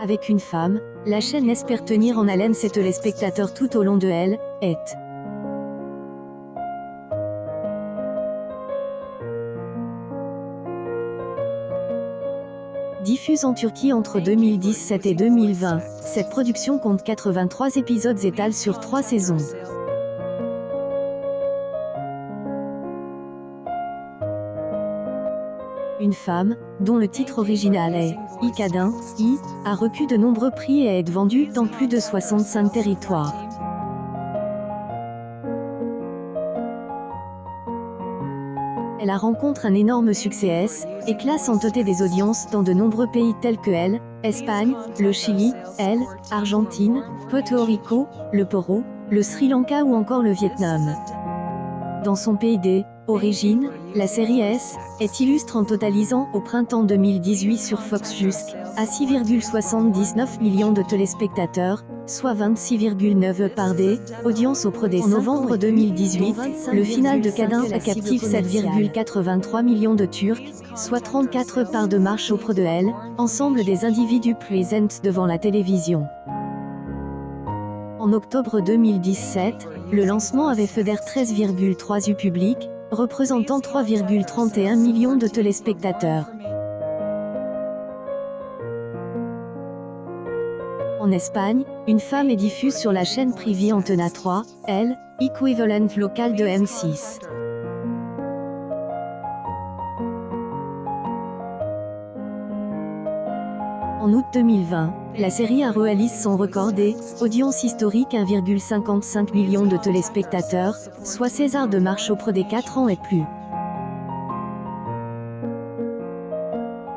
Avec une femme, la chaîne espère tenir en haleine ses téléspectateurs tout au long de Elle est. Diffuse en Turquie entre 2017 et 2020, cette production compte 83 épisodes étalés sur 3 saisons. Une femme, dont le titre original est « I Kadın, I », a reçu de nombreux prix et est vendue dans plus de 65 territoires. Elle rencontre un énorme succès et classe en tête des audiences dans de nombreux pays tels que Espagne, le Chili, Argentine, Porto Rico, le Pérou, le Sri Lanka ou encore le Vietnam. Dans son pays d'origine, la série est illustre en totalisant au printemps 2018 sur Fox jusqu'à 6,79 millions de téléspectateurs, soit 26,9 par des audiences auprès des. En novembre 2018, le final de Kadın a captive 7,83 millions de Turcs, soit 34 parts de marche auprès de ensemble des individus présents devant la télévision. En octobre 2017, le lancement avait fait 13,3 du public, représentant 3,31 millions de téléspectateurs. En Espagne, une femme est diffuse sur la chaîne privée Antena 3, équivalent local de M6. En août 2020, la série a réalisé son record d'audience historique 1,55 million de téléspectateurs, soit 16 heures de marche auprès des 4 ans et plus.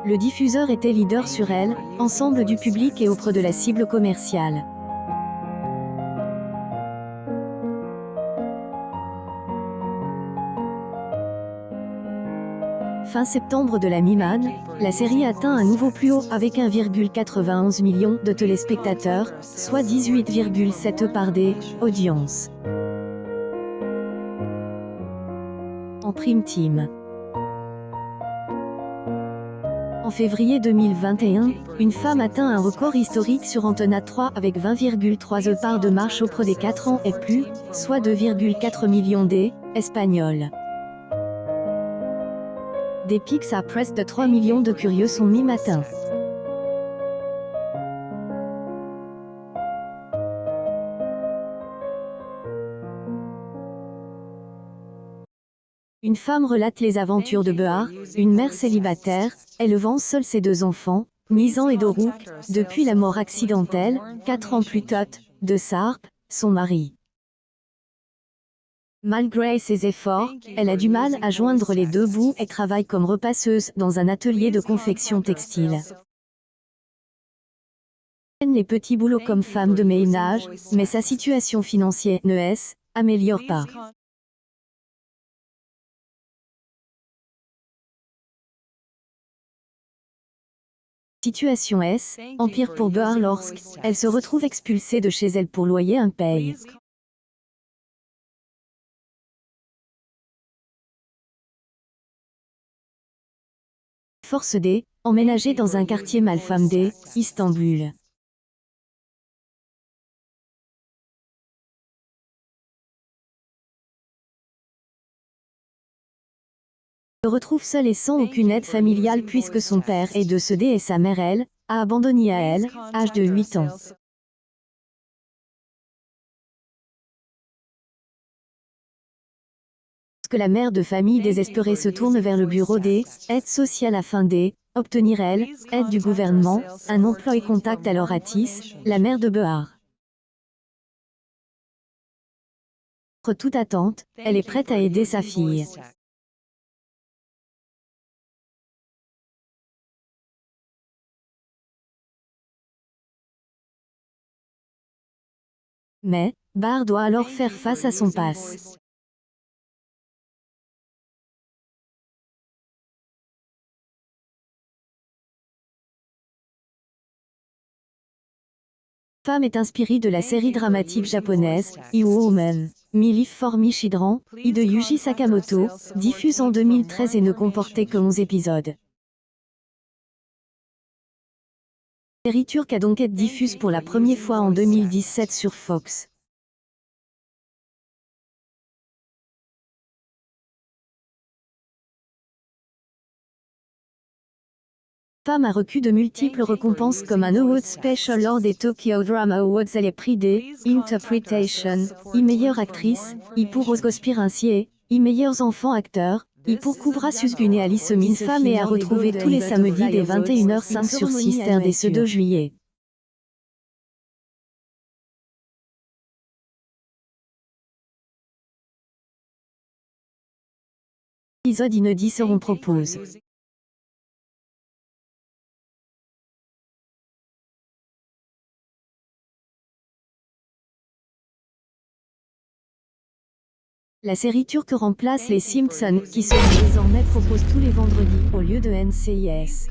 Le diffuseur était leader sur ensemble du public et auprès de la cible commerciale. Fin septembre de la mi-man, la série atteint un nouveau plus haut avec 1,91 million de téléspectateurs, soit 18,7 par des audiences. En prime time. En février 2021, une femme atteint un record historique sur Antena 3 avec 20,3 parts de marche auprès des 4 ans et plus, soit 2,4 millions d'Espagnols. Des pics à presque de 3 millions de curieux sont mi-matin. Une femme relate les aventures de Behar, une mère célibataire, élevant seule ses 2 enfants, Nizam et Doruk, depuis la mort accidentelle, 4 ans plus tôt, de Sarp, son mari. Malgré ses efforts, elle a du mal à joindre les 2 bouts et travaille comme repasseuse dans un atelier de confection textile. Elle aime les petits boulots comme femme de ménage, mais sa situation financière ne s'améliore pas. Situation empire pour Behar lorsqu'elle se retrouve expulsée de chez elle pour loyer impayé. Force emménager dans un quartier malfamé d'Istanbul. Se retrouve seule et sans aucune aide familiale puisque son père est décédé et sa mère a abandonné à âge de 8 ans. Que la mère de famille désespérée se tourne vers le bureau des aides sociales afin d'obtenir aide du gouvernement, un emploi et contacte alors Atis, la mère de Behar. Contre toute attente, elle est prête à aider sa fille. Mais, Behar doit alors faire face à son passé. Femme est inspirée de la série dramatique japonaise, Woman, Milif for Michidran, de Yuji Sakamoto, diffuse en 2013 et ne comportait que 11 épisodes. La série turque a donc été diffuse pour la première fois en 2017 sur Fox. Femme a reçu de multiples récompenses comme un Award Special lors des Tokyo Drama Awards et les prix des Interpretation, meilleure actrice, pour Osgospir meilleurs enfants acteurs, pour Kubra Susgun et Alice Min Femme et à retrouver tous les samedis dès 21h05 sur Sister dès ce 2 juillet. Épisodes inédits seront proposés. La série turque remplace les Simpsons, qui se désormais proposent tous les vendredis, au lieu de NCIS.